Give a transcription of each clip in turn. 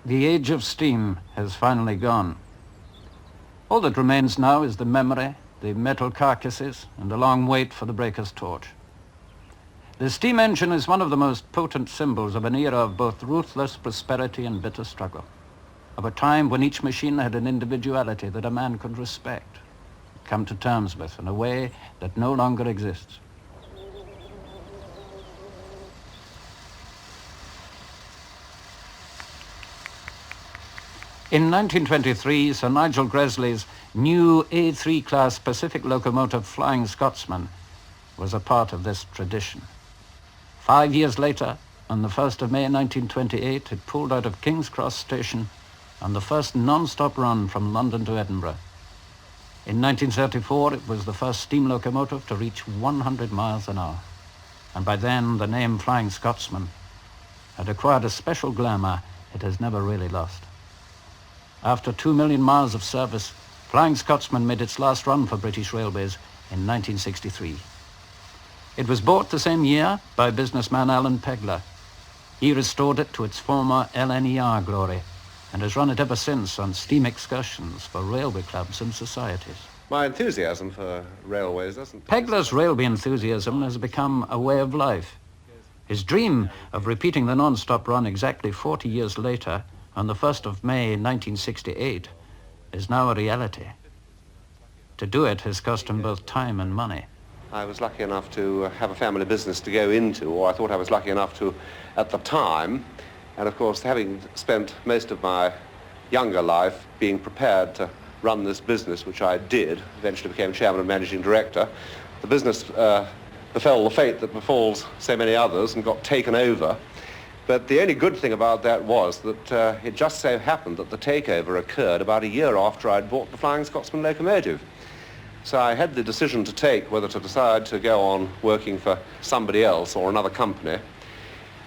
The age of steam has finally gone. All that remains now is the memory, the metal carcasses, and a long wait for the breaker's torch. The steam engine is one of the most potent symbols of an era of both ruthless prosperity and bitter struggle, of a time when each machine had an individuality that a man could respect, come to terms with in a way that no longer exists. In 1923, Sir Nigel Gresley's new A3 class Pacific locomotive Flying Scotsman was a part of this tradition. 5 years later, on the 1st of May 1928, it pulled out of King's Cross Station on the first non-stop run from London to Edinburgh. In 1934, it was the first steam locomotive to reach 100 miles an hour. And by then, the name Flying Scotsman had acquired a special glamour it has never really lost. After 2 million miles of service, Flying Scotsman made its last run for British Railways in 1963. It was bought the same year by businessman Alan Pegler. He restored it to its former LNER glory and has run it ever since on steam excursions for railway clubs and societies. My enthusiasm for railways doesn't... Pegler's railway enthusiasm has become a way of life. His dream of repeating the non-stop run exactly 40 years later, on the 1st of May 1968, is now a reality. To do it has cost him both time and money. I was lucky enough to have a family business to go into, or I thought I was lucky enough to at the time. And of course, having spent most of my younger life being prepared to run this business, which I did, eventually became chairman and managing director, the business befell the fate that befalls so many others and got taken over. But the only good thing about that was that it just so happened that the takeover occurred about a year after I'd bought the Flying Scotsman locomotive. So I had the decision to take whether to decide to go on working for somebody else or another company,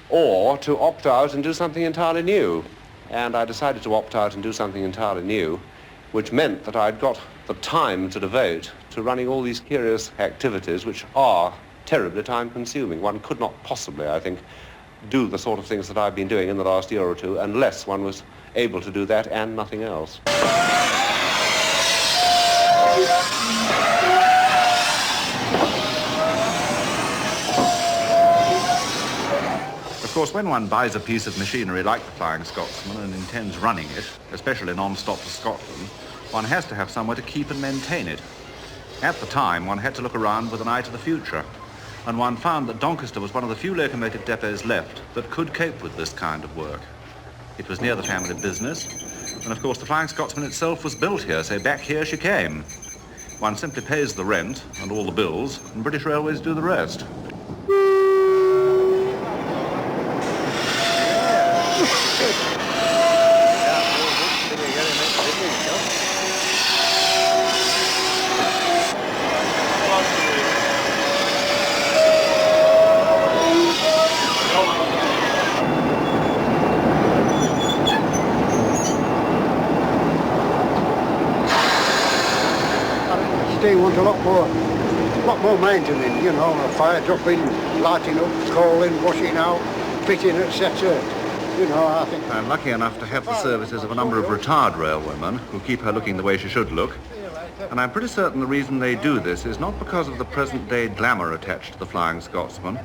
or to opt out and do something entirely new. And I decided to opt out and do something entirely new, which meant that I'd got the time to devote to running all these curious activities which are terribly time-consuming. One could not possibly, I think, do the sort of things that I've been doing in the last year or two unless one was able to do that and nothing else. Of course, when one buys a piece of machinery like the Flying Scotsman and intends running it, especially non-stop to Scotland, one has to have somewhere to keep and maintain it. At the time, one had to look around with an eye to the future, and one found that Doncaster was one of the few locomotive depots left that could cope with this kind of work. It was near the family business, and of course the Flying Scotsman itself was built here, so back here she came. One simply pays the rent and all the bills, and British Railways do the rest. They want a lot more maintenance, you know, fire dropping, lighting up, calling, washing out, fitting, etc. You know, I think... I'm lucky enough to have the services of a number of retired railwaymen who keep her looking the way she should look. And I'm pretty certain the reason they do this is not because of the present-day glamour attached to the Flying Scotsman,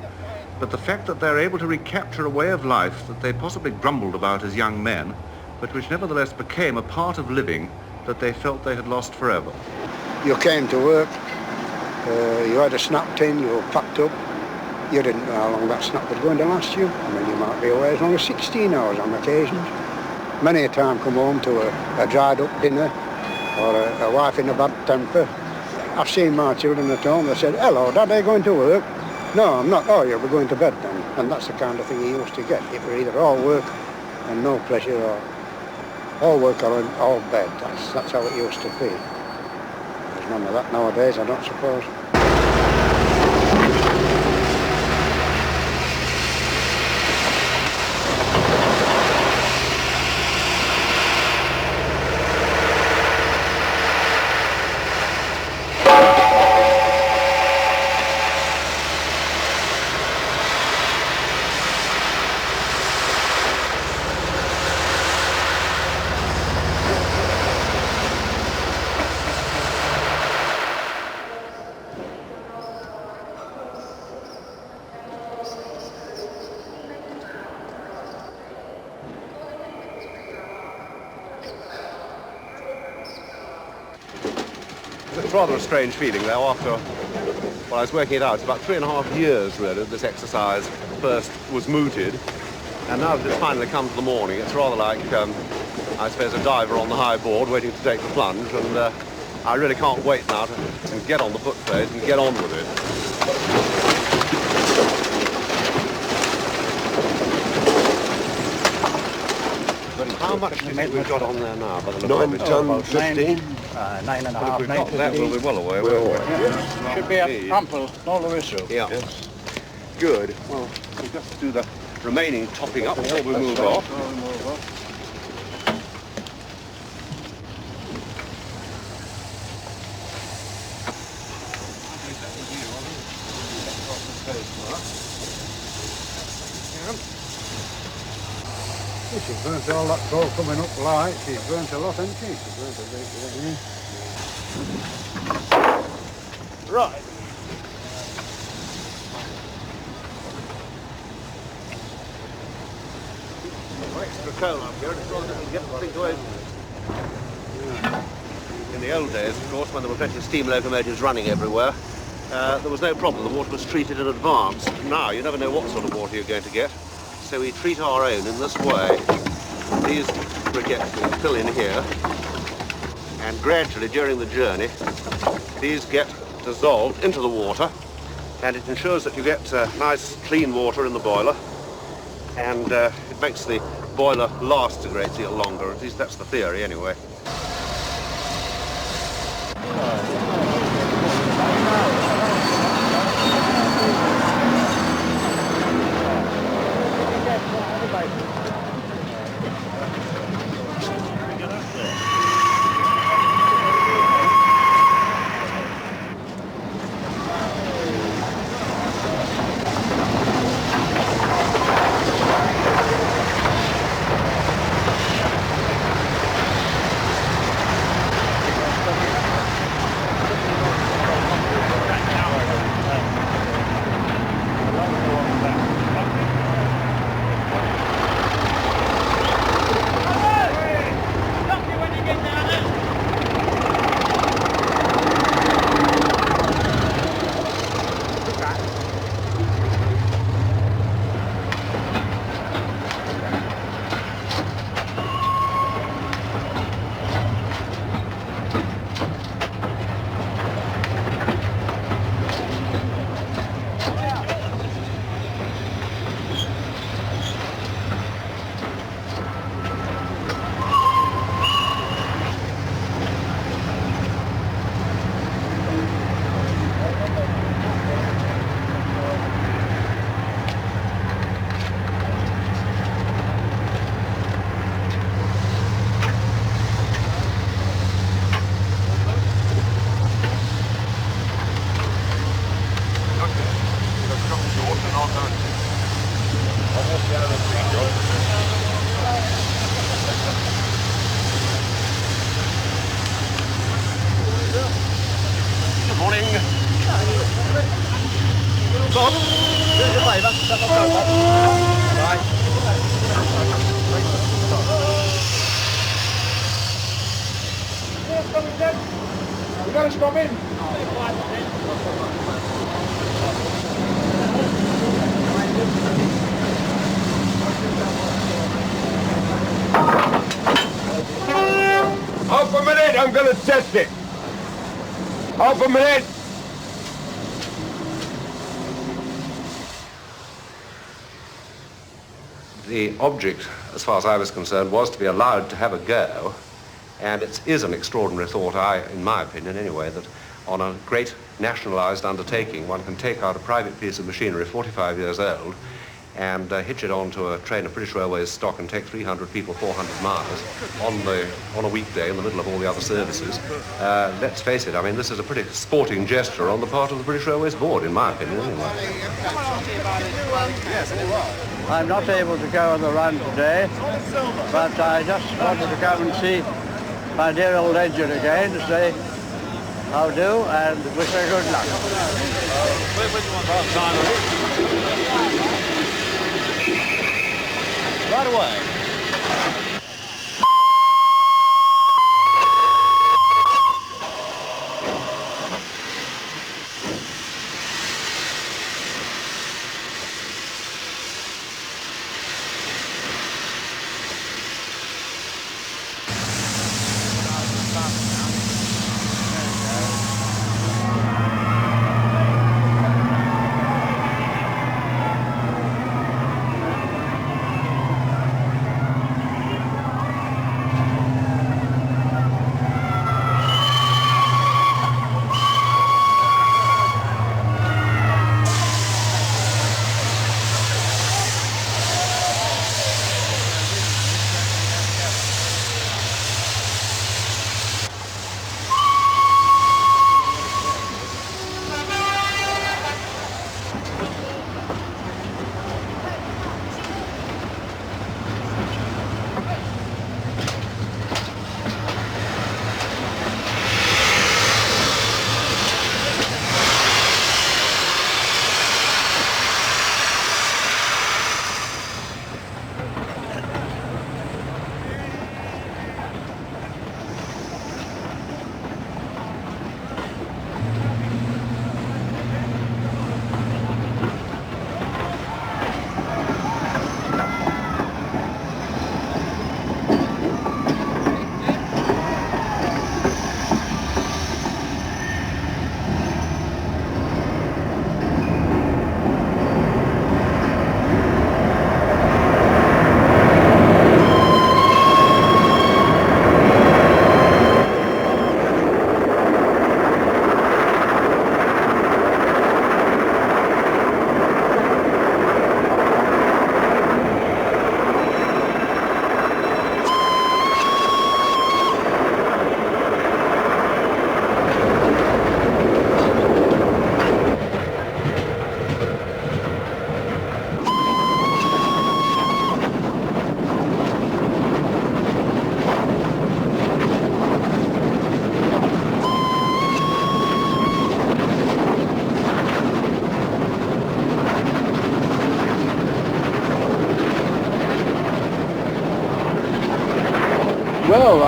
but the fact that they're able to recapture a way of life that they possibly grumbled about as young men, but which nevertheless became a part of living that they felt they had lost forever. You came to work, you had a snap tin, you were packed up. You didn't know how long that snap was going to last you. I mean, you might be away as long as 16 hours on occasions. Many a time come home to a dried up dinner or a wife in a bad temper. I've seen my children at home, they said, "Hello, Dad, are you going to work?" "No, I'm not." "Oh, you'll be going to bed then." And that's the kind of thing you used to get. It were either all work and no pleasure, or all work or all bed. That's how it used to be. There's none of that nowadays, I don't suppose. It's rather a strange feeling, though, after, well, I was working it out, it's about 3.5 years, really, that this exercise first was mooted. And now that it's finally come to the morning, it's rather like, I suppose, a diver on the high board waiting to take the plunge. And I really can't wait now to get on the foot plate and get on with it. How much do you think we've got on there now? By the look of it? 9 ton 15. 9.5, We've got that, 9.15. we'll be well away, won't we? Should be ample all the way through. Yeah. Yes. Good. Well, we'll just do the remaining topping up before we move off. She's burnt all that coal coming up light. She's burnt a lot, hasn't she? She's burnt a bit, yeah. Right. Extra coal up here, it's rather to get the thing to open. In the old days, of course, when there were plenty of steam locomotives running everywhere, there was no problem. The water was treated in advance. Now, you never know what sort of water you're going to get. So we treat our own in this way. These briquettes will fill in here, and gradually during the journey, these get dissolved into the water, and it ensures that you get nice clean water in the boiler, and it makes the boiler last a great deal longer. At least that's the theory anyway. Good morning. Bob, here's your favour. Right. We're going to stop in. Half a minute, I'm going to test it. Half a minute. The object, as far as I was concerned, was to be allowed to have a go, and it is an extraordinary thought, in my opinion anyway, that on a great nationalised undertaking, one can take out a private piece of machinery 45 years old and hitch it onto a train of British Railways stock and take 300 people 400 miles on a weekday in the middle of all the other services. Let's face it, I mean, this is a pretty sporting gesture on the part of the British Railways Board, in my opinion, anyway. I'm not able to go on the run today, but I just wanted to come and see my dear old engine again to say how do and wish her good luck. Right away.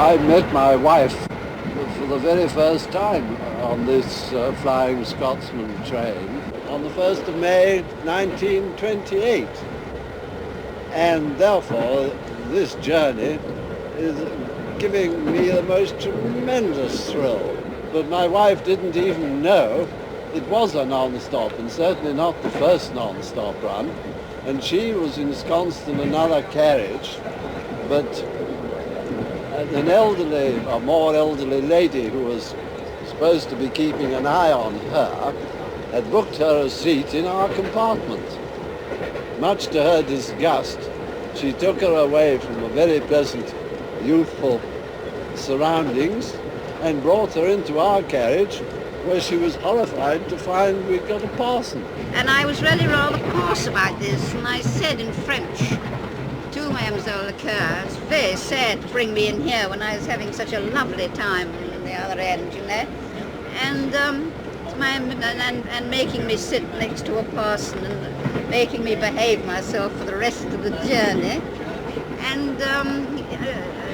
I met my wife for the very first time on this Flying Scotsman train on the 1st of May 1928. And therefore this journey is giving me the most tremendous thrill. But my wife didn't even know it was a non-stop, and certainly not the first non-stop run. And she was ensconced in another carriage, but an elderly, a more elderly lady who was supposed to be keeping an eye on her had booked her a seat in our compartment. Much to her disgust, she took her away from a very pleasant, youthful surroundings and brought her into our carriage, where she was horrified to find we'd got a parson. And I was really rather cross about this, and I said in French to Mademoiselle Lecoeur, it's very sad to bring me in here when I was having such a lovely time on the other end, you know, and making me sit next to a parson and making me behave myself for the rest of the journey. And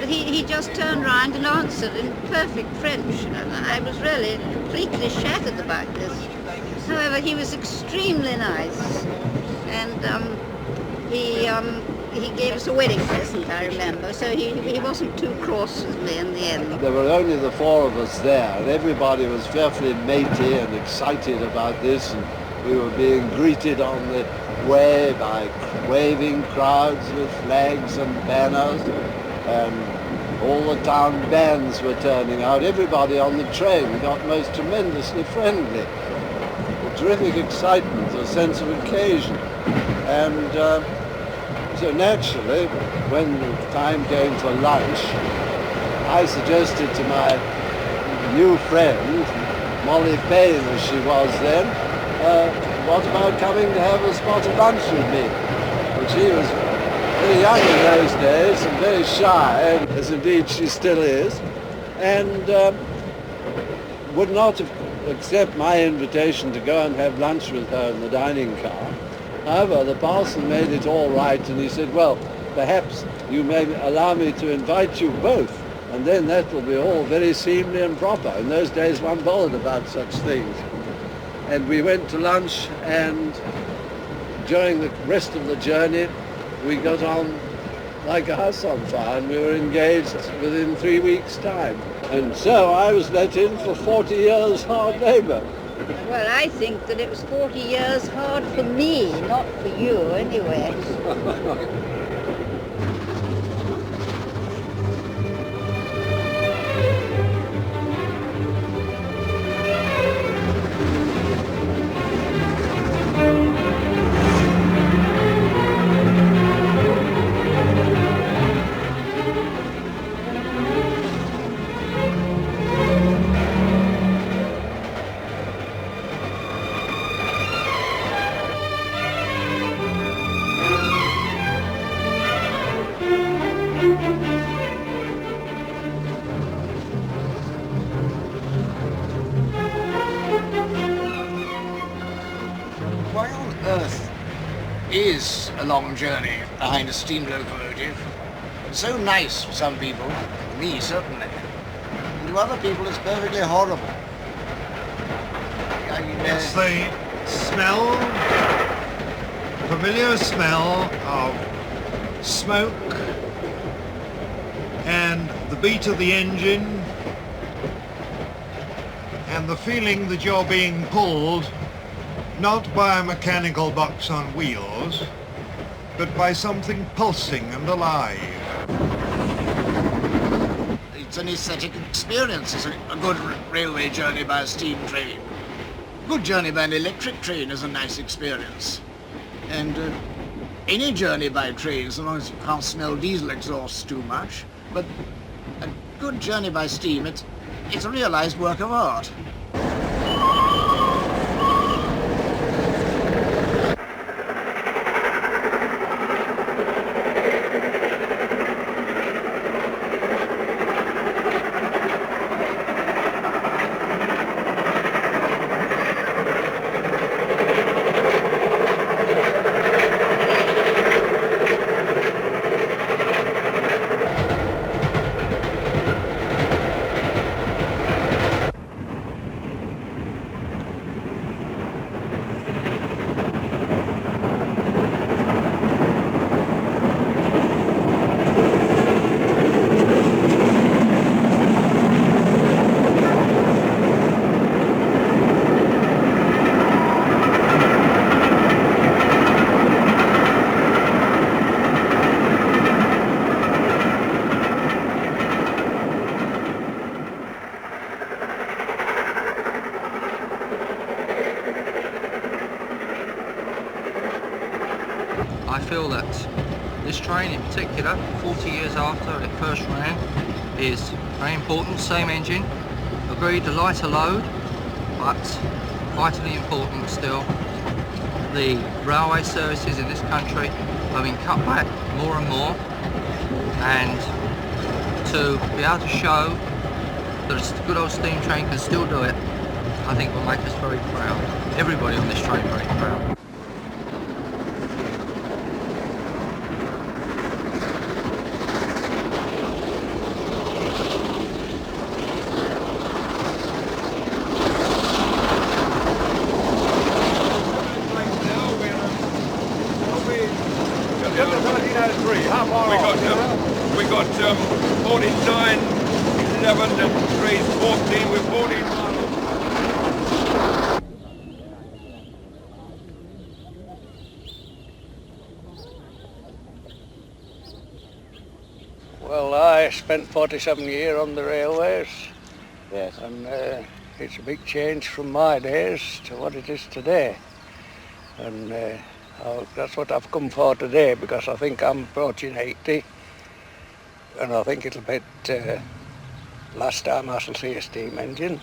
he just turned round and answered in perfect French. And I was really completely shattered about this. However, he was extremely nice, and he gave us a wedding present, I remember, so he wasn't too cross with me in the end. There were only the four of us there, and everybody was fearfully matey and excited about this, and we were being greeted on the way by waving crowds with flags and banners, and all the town bands were turning out. Everybody on the train got most tremendously friendly. A terrific excitement, a sense of occasion. And so naturally, when the time came for lunch, I suggested to my new friend, Molly Payne as she was then, what about coming to have a spot of lunch with me? And she was very young in those days and very shy, as indeed she still is, and would not accept my invitation to go and have lunch with her in the dining car. However, the parson made it all right, and he said, well, perhaps you may allow me to invite you both, and then that will be all very seemly and proper. In those days one bothered about such things. And we went to lunch, and during the rest of the journey we got on like a house on fire, and we were engaged within 3 weeks' time. And so I was let in for 40 years hard labour. Well, I think that it was 40 years hard for me, not for you, anyway. Why on earth is a long journey behind a steam locomotive? It's so nice for some people, for me certainly, and to other people it's perfectly horrible. I mean, It's the smell, familiar smell of smoke and the beat of the engine and the feeling that you're being pulled not by a mechanical box on wheels, but by something pulsing and alive. it's an aesthetic experience. It's a good railway journey by a steam train. A good journey by an electric train is a nice experience. And any journey by train, as long as you can't smell diesel exhaust too much, but a good journey by steam, it's a realized work of art. feel that this train in particular, 40 years after it first ran, is very important. Same engine, agreed, a lighter load, but vitally important still. The railway services in this country have been cut back more and more, and to be able to show that a good old steam train can still do it, I think will make us very proud. Everybody on this train very proud. We got 49, 11 and 3, 14, we're 14 miles. Well, I spent 47 years on the railways. Yes. And it's a big change from my days to what it is today. And that's what I've come for today, because I think I'm approaching 80. And I think it'll be last time I shall see a steam engine.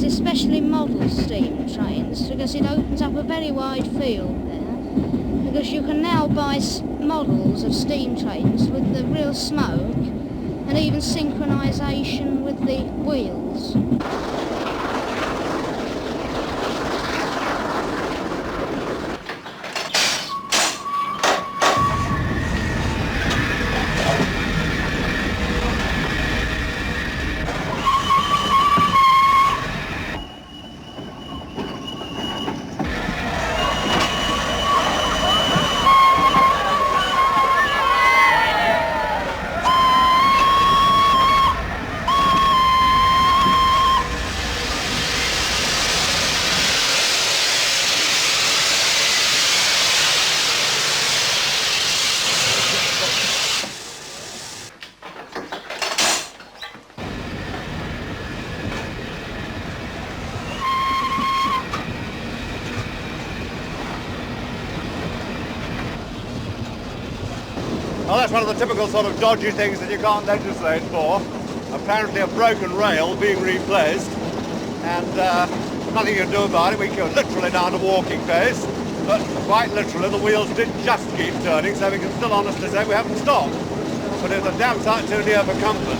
Especially model steam trains, because it opens up a very wide field there, because you can now buy models of steam trains with the real smoke and even synchronisation with the wheels. Well, that's one of the typical sort of dodgy things that you can't legislate for. Apparently a broken rail being replaced, and nothing you can do about it. We go literally down to walking pace, but quite literally the wheels did just keep turning, so we can still honestly say we haven't stopped. But it's a damn sight too near for comfort.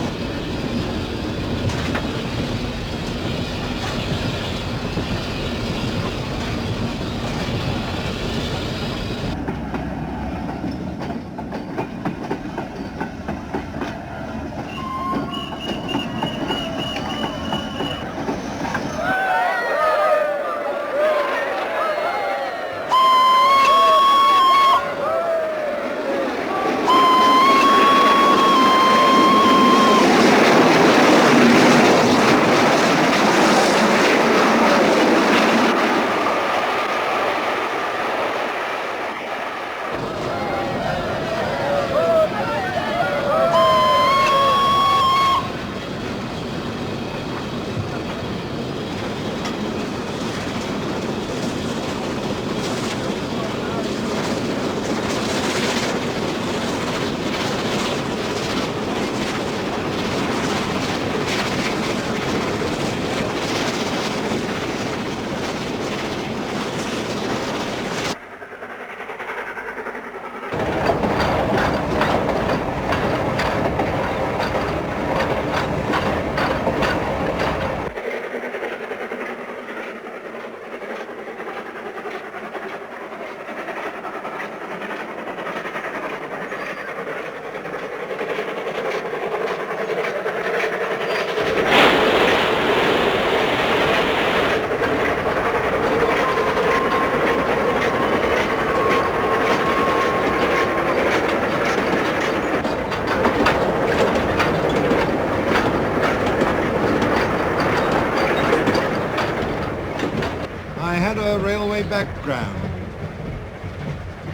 background.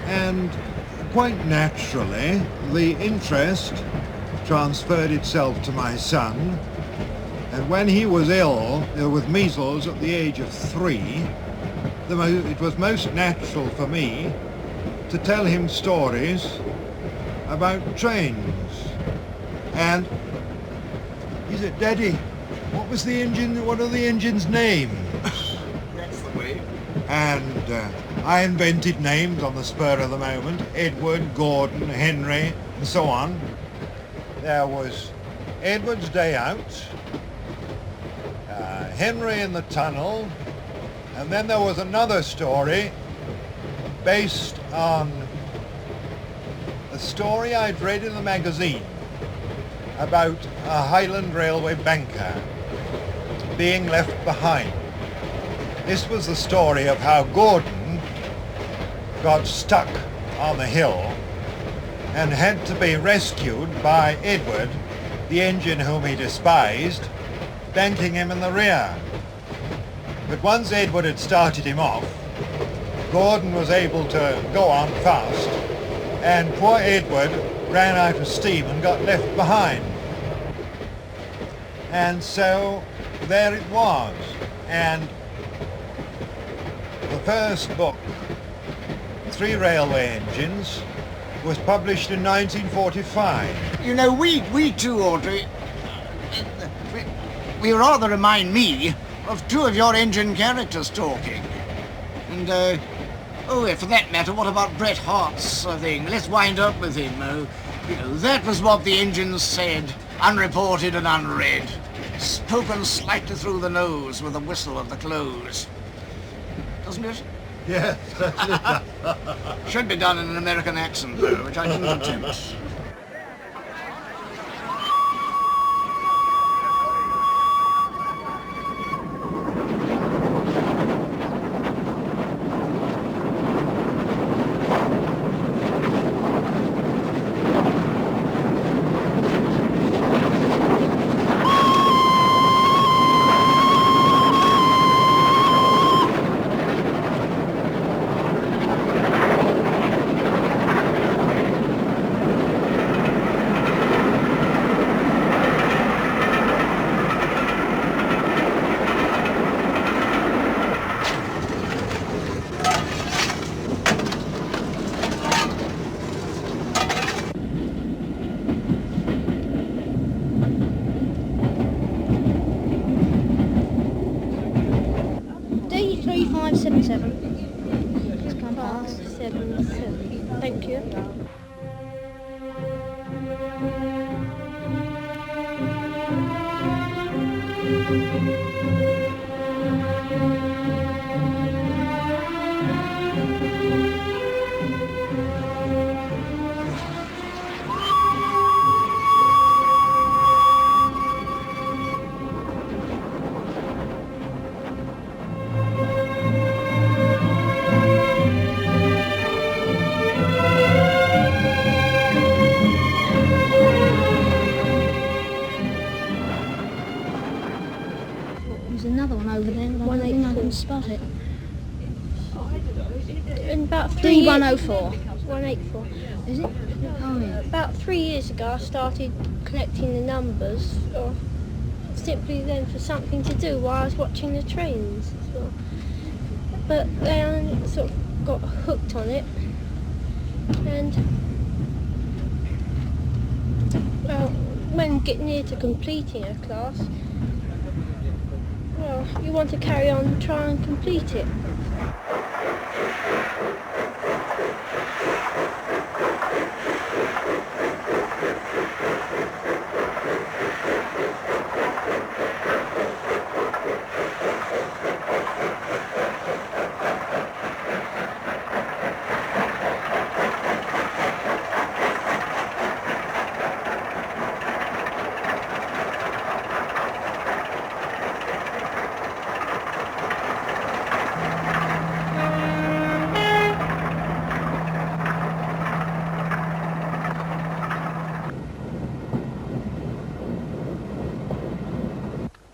And quite naturally, the interest transferred itself to my son. And when he was ill with measles at the age of 3, it was most natural for me to tell him stories about trains. And he said, "Daddy, what are the engines' names?" That's the way. And I invented names on the spur of the moment: Edward, Gordon, Henry, and so on. There was Edward's Day Out, Henry in the Tunnel, and then there was another story based on a story I'd read in the magazine about a Highland Railway banker being left behind. This was the story of how Gordon got stuck on the hill and had to be rescued by Edward, the engine whom he despised, banking him in the rear. But once Edward had started him off, Gordon was able to go on fast, and poor Edward ran out of steam and got left behind. And so there it was. And the first book, 3 Railway Engines, was published in 1945. You know, we too, Audrey, we rather remind me of 2 of your engine characters talking. And, for that matter, what about Bret Hart's thing? Let's wind up with him. That was what the engines said, unreported and unread, spoken slightly through the nose with a whistle at the close. Doesn't it? Yes. Should be done in an American accent, though, which I didn't attempt. D3577. Just come past. 77. Thank you. There's another one over there, but I don't think I can spot it. In about 3 D104. 184. Is it? Oh yeah. About 3 years ago I started collecting the numbers, or simply then for something to do while I was watching the trains. But then I sort of got hooked on it, and well, when you get near to completing a class, well, you want to carry on and try and complete it.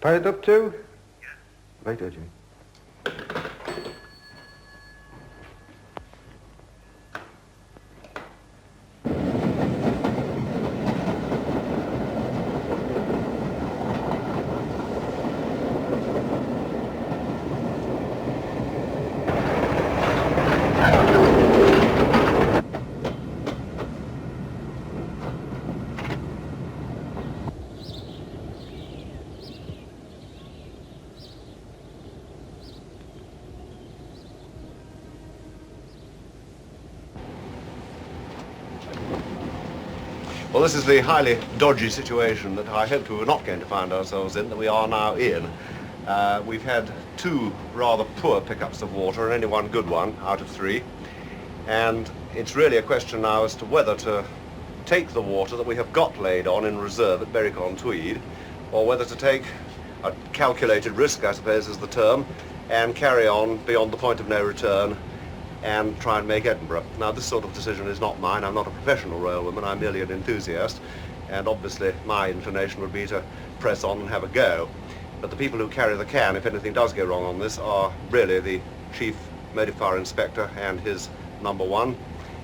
Paid up to? Right, Jimmy. Well, this is the highly dodgy situation that I hoped we were not going to find ourselves in, that we are now in. We've had 2 rather poor pickups of water and only 1 good one out of 3. And it's really a question now as to whether to take the water that we have got laid on in reserve at Berwick-on-Tweed, or whether to take a calculated risk, I suppose is the term, and carry on beyond the point of no return and try and make Edinburgh. Now, this sort of decision is not mine. I'm not a professional railwayman. I'm merely an enthusiast, and obviously my inclination would be to press on and have a go. But the people who carry the can, if anything does go wrong on this, are really the Chief Motive Fire Inspector and his number 1.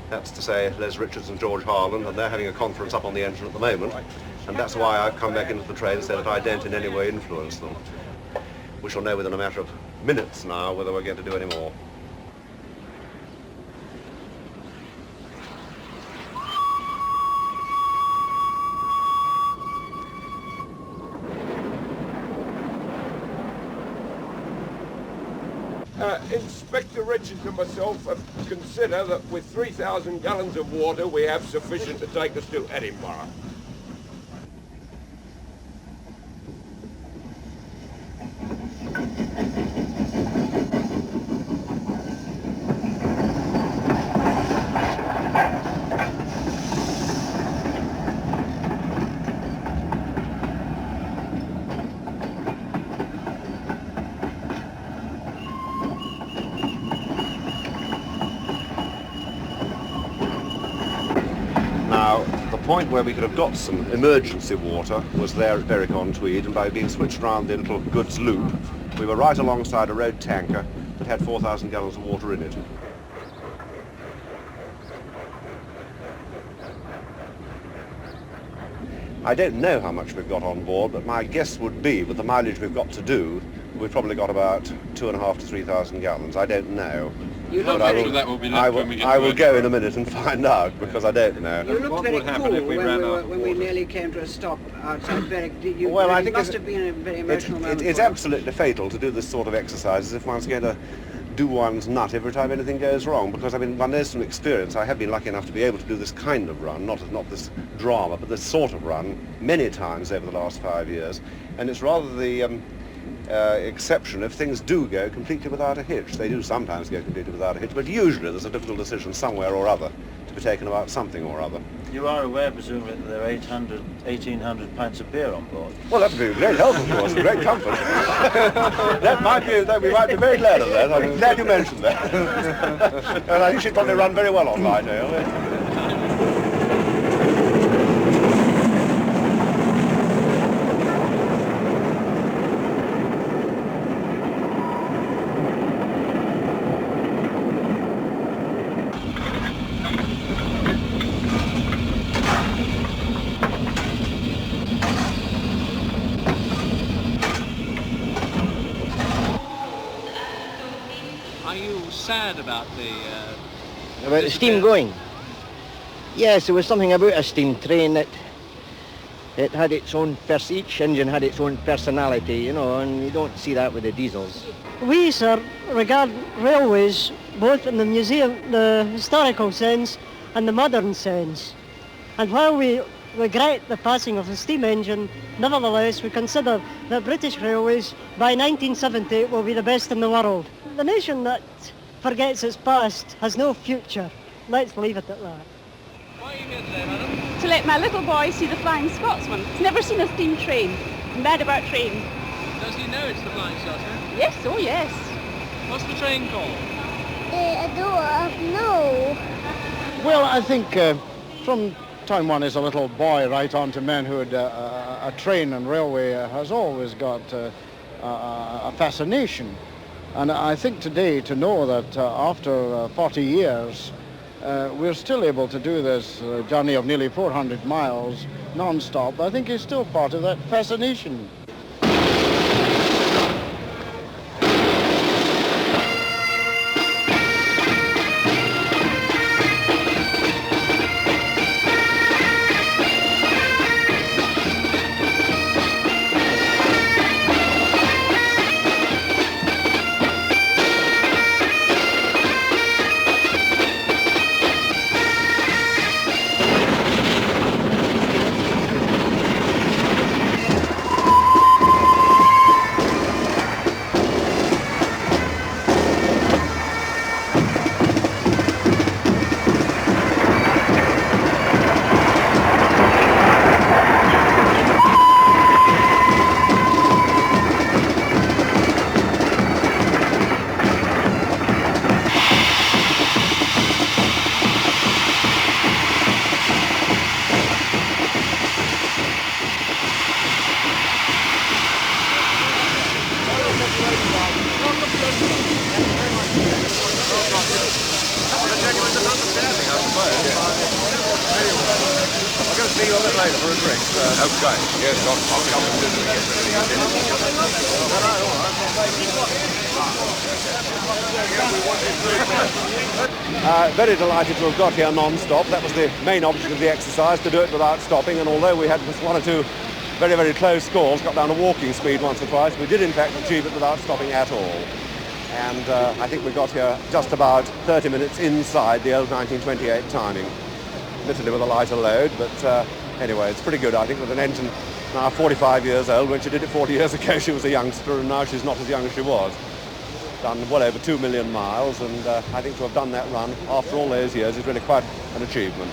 That's to say, Les Richards and George Harland, and they're having a conference up on the engine at the moment, and that's why I've come back into the train so that I don't in any way influence them. We shall know within a matter of minutes now whether we're going to do any more. Inspector Richards and myself have considered that with 3,000 gallons of water we have sufficient to take us to Edinburgh. Now, the point where we could have got some emergency water was there at Berwick-on-Tweed, and by being switched around the little goods loop, we were right alongside a road tanker that had 4,000 gallons of water in it. I don't know how much we've got on board, but my guess would be, with the mileage we've got to do, we've probably got about 2,500 to 3,000 gallons. I don't know. You look But very, I will go in a minute and find out, because I don't know. you looked very cool when we nearly came to a stop outside Berwick. Well, I think must have been a very emotional moment. It's for you. absolutely fatal to do this sort of exercise if one's going to do one's nut every time anything goes wrong, because I mean, one knows from experience. I have been lucky enough to be able to do this kind of run, not this drama, but this sort of run many times over the last 5 years, and it's rather the exception if things do go completely without a hitch. They do sometimes go completely without a hitch, but usually there's a difficult decision somewhere or other to be taken about something or other. You are aware, presumably, that there are 1,800 pints of beer on board? Well, that would be a great help, of course, and great comfort. we might be very glad of that. I'm glad you mentioned that. And I think she'd probably run very well on light ale. Are you sad about the... about the steam going? Yes, there was something about a steam train that it had its own, each engine had its own personality, you know, and you don't see that with the diesels. We, sir, regard railways both in the museum, the historical sense and the modern sense. And while we regret the passing of the steam engine, nevertheless we consider that British Railways by 1970 will be the best in the world. The nation that forgets its past has no future. Let's leave it at that. Why are you here today, madam? To let my little boy see the Flying Scotsman. He's never seen a steam train. I'm mad about trains. Does he know it's the Flying Scotsman? Yes, oh yes. What's the train called? I don't know. Well, I think from time one as a little boy right on to manhood, a train and railway has always got a fascination. And I think today to know that after 40 years, we're still able to do this journey of nearly 400 miles non-stop, I think is still part of that fascination. you a bit later for a drink. Okay, yes, I'll come and visit Very delighted to have got here non-stop. That was the main object of the exercise, to do it without stopping, and although we had one or two very, very close calls, got down to walking speed once or twice, we did in fact achieve it without stopping at all. And I think we got here just about 30 minutes inside the old 1928 timing. Admittedly with a lighter load, but anyway, it's pretty good, I think, with an engine now 45 years old. When she did it 40 years ago, she was a youngster, and now she's not as young as she was. Done well over 2 million miles, and I think to have done that run after all those years is really quite an achievement.